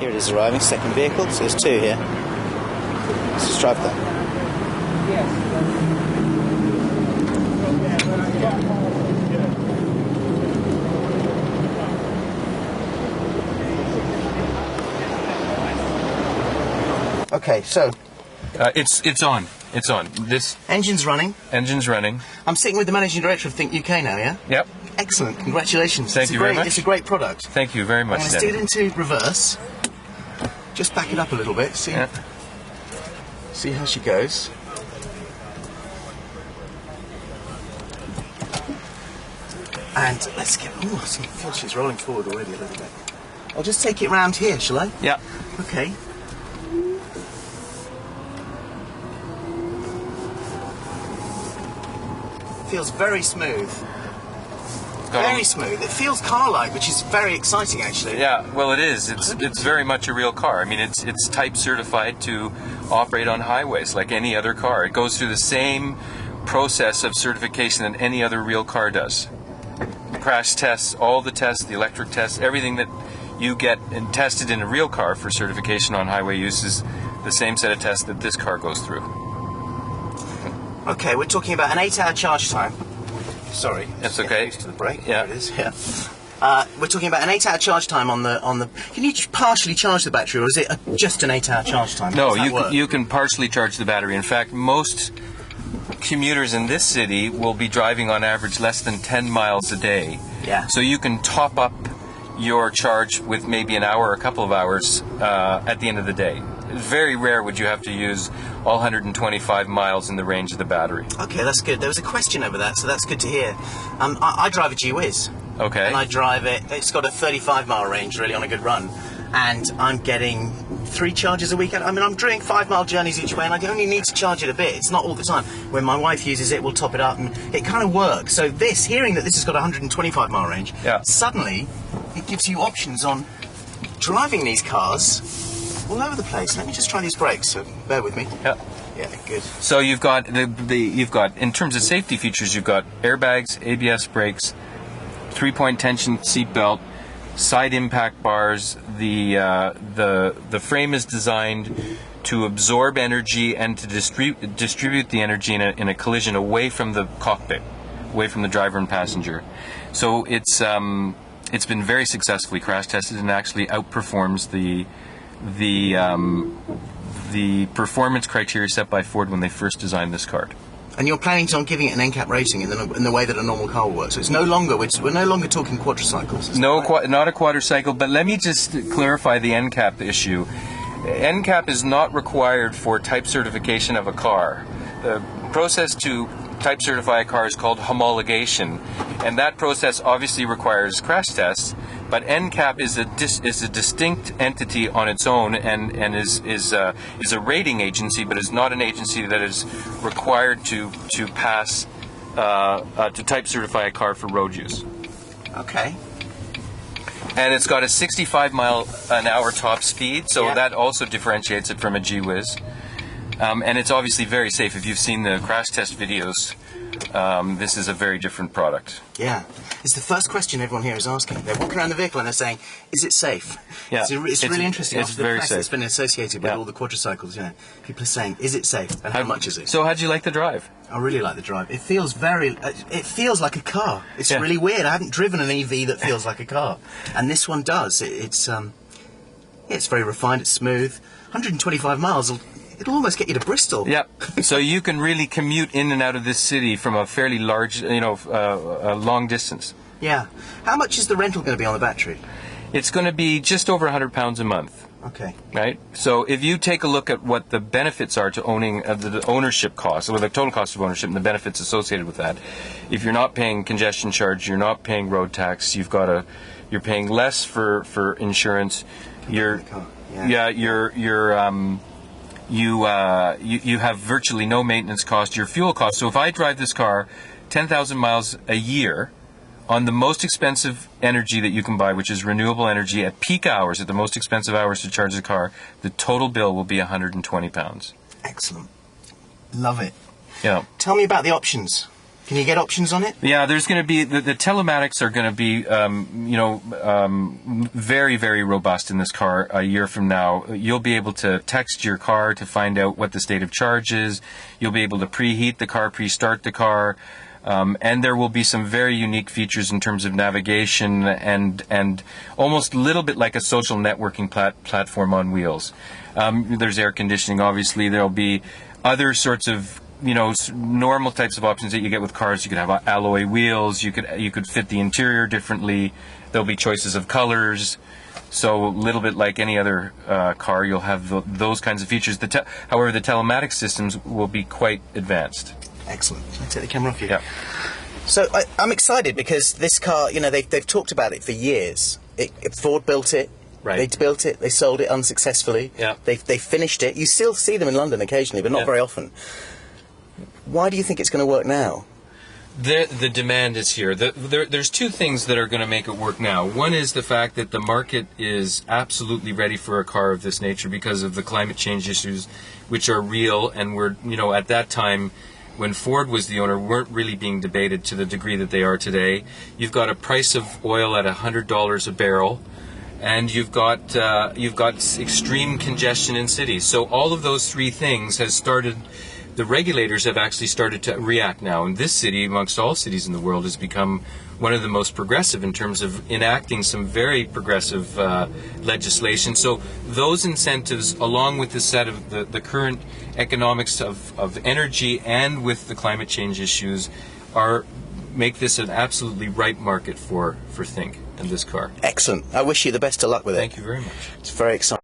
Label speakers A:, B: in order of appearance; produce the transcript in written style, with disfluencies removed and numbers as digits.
A: Here it is arriving, second vehicle, so there's two here. Let's just drive that. Okay, so
B: it's on. It's on. This
A: engine's running.
B: Engine's running.
A: I'm sitting with the managing director of Think UK now, yeah?
B: Yep.
A: Excellent. Congratulations.
B: Thank you very much.
A: It's a great product.
B: Thank you very much.
A: I'm going to stick it into reverse. Just back it up a little bit. See how she goes. And let's get... Oh, I feel she's rolling forward already a little bit. I'll just take it round here, shall I?
B: Yeah.
A: Okay. Feels very smooth. Very smooth. It feels car-like, which is very exciting, actually.
B: Yeah, well, it is. It's very much a real car. I mean, it's type certified to operate on highways like any other car. It goes through the same process of certification that any other real car does. Crash tests, all the tests, the electric tests, everything that you get and tested in a real car for certification on highway use is the same set of tests that this car goes through.
A: Okay, we're talking about an 8-hour charge time. Sorry,
B: that's okay.
A: Used to the brake.
B: Yeah,
A: there it is. Yeah. We're talking about an 8-hour charge time on the. Can you just partially charge the battery, or is it just an 8-hour charge time?
B: No, you can partially charge the battery. In fact, most commuters in this city will be driving on average less than 10 miles a day.
A: Yeah.
B: So you can top up your charge with maybe an hour or a couple of hours at the end of the day. Very rare would you have to use all 125 miles in the range of the battery.
A: Okay, that's good. There was a question over that, so that's good to hear. I drive a G-Wiz.
B: Okay.
A: And I drive it. It's got a 35-mile range, really, on a good run. And I'm getting 3 charges a week. I mean, I'm doing 5-mile journeys each way, and I only need to charge it a bit. It's not all the time. When my wife uses it, we'll top it up, and it kind of works. So hearing that this has got a 125-mile range, suddenly it gives you options on driving these cars all over the place. Let me just try these brakes, so bear with me.
B: Yeah.
A: Yeah, good.
B: So you've got you've got, in terms of safety features, you've got airbags, ABS brakes, 3-point tension seat belt, side impact bars. The frame is designed to absorb energy and to distribute the energy in a collision away from the cockpit, away from the driver and passenger. So it's been very successfully crash tested and actually outperforms the performance criteria set by Ford when they first designed this car.
A: And you're planning on giving it an NCAP rating in the way that a normal car will work. So it's no longer we're no longer talking quadricycles.
B: No, not a quadricycle. But let me just clarify the NCAP issue. NCAP is not required for type certification of a car. The process to type certify a car is called homologation, and that process obviously requires crash tests. But NCAP is a distinct entity on its own, and is a rating agency, but is not an agency that is required to pass to type certify a car for road use.
A: Okay.
B: And it's got a 65-mile-an-hour top speed, so that also differentiates it from a G-Wiz. And it's obviously very safe. If you've seen the crash test videos, this is a very different product.
A: Yeah. It's the first question everyone here is asking. They're walking around the vehicle and they're saying, is it safe?
B: Yeah.
A: It's really interesting.
B: It's very
A: safe.
B: safe.
A: It's been associated with all the quadricycles, you know. People are saying, is it safe? And how much is it?
B: So how'd you like the drive?
A: I really like the drive. It feels it feels like a car. It's really weird. I haven't driven an EV that feels like a car. And this one does. It's very refined, it's smooth. 125 miles, it'll almost get you to Bristol.
B: Yeah. So you can really commute in and out of this city from a fairly large, a long distance.
A: Yeah. How much is the rental going to be on the battery?
B: It's going to be just over £100 a month.
A: Okay.
B: Right? So if you take a look at what the benefits are to owning, the ownership cost, or the total cost of ownership and the benefits associated with that, if you're not paying congestion charge, you're not paying road tax, you're paying less for insurance, you have virtually no maintenance cost, your fuel cost. So if I drive this car 10,000 miles a year on the most expensive energy that you can buy, which is renewable energy, at peak hours, at the most expensive hours to charge the car, the total bill will be £120.
A: Excellent. Love it.
B: Yeah.
A: Tell me about the options. Can you get options on it?
B: Yeah, there's going to be the telematics are going to be, very, very robust in this car. A year from now, you'll be able to text your car to find out what the state of charge is. You'll be able to preheat the car, pre-start the car, and there will be some very unique features in terms of navigation and almost a little bit like a social networking platform on wheels. There's air conditioning, obviously. There'll be other sorts of normal types of options that you get with cars. You could have alloy wheels. You could fit the interior differently. There'll be choices of colors. So a little bit like any other car, you'll have those kinds of features. However, the telematics systems will be quite advanced.
A: Excellent. Can I take the camera off you?
B: Yeah.
A: So I'm excited because this car, they've talked about it for years. Ford built it.
B: Right.
A: They built it. They sold it unsuccessfully.
B: Yeah.
A: They finished it. You still see them in London occasionally, but not very often. Why do you think it's going to work now?
B: The demand is here. There's two things that are going to make it work now. One is the fact that the market is absolutely ready for a car of this nature because of the climate change issues, which are real, and were, at that time, when Ford was the owner, weren't really being debated to the degree that they are today. You've got a price of oil at $100 a barrel, and you've got extreme congestion in cities. So all of those three things has started. The regulators have actually started to react now, and this city, amongst all cities in the world, has become one of the most progressive in terms of enacting some very progressive legislation. So those incentives, along with the set of the current economics of energy and with the climate change issues, make this an absolutely right market for Think and this car.
A: Excellent. I wish you the best of luck with it.
B: Thank you very much.
A: It's very exciting.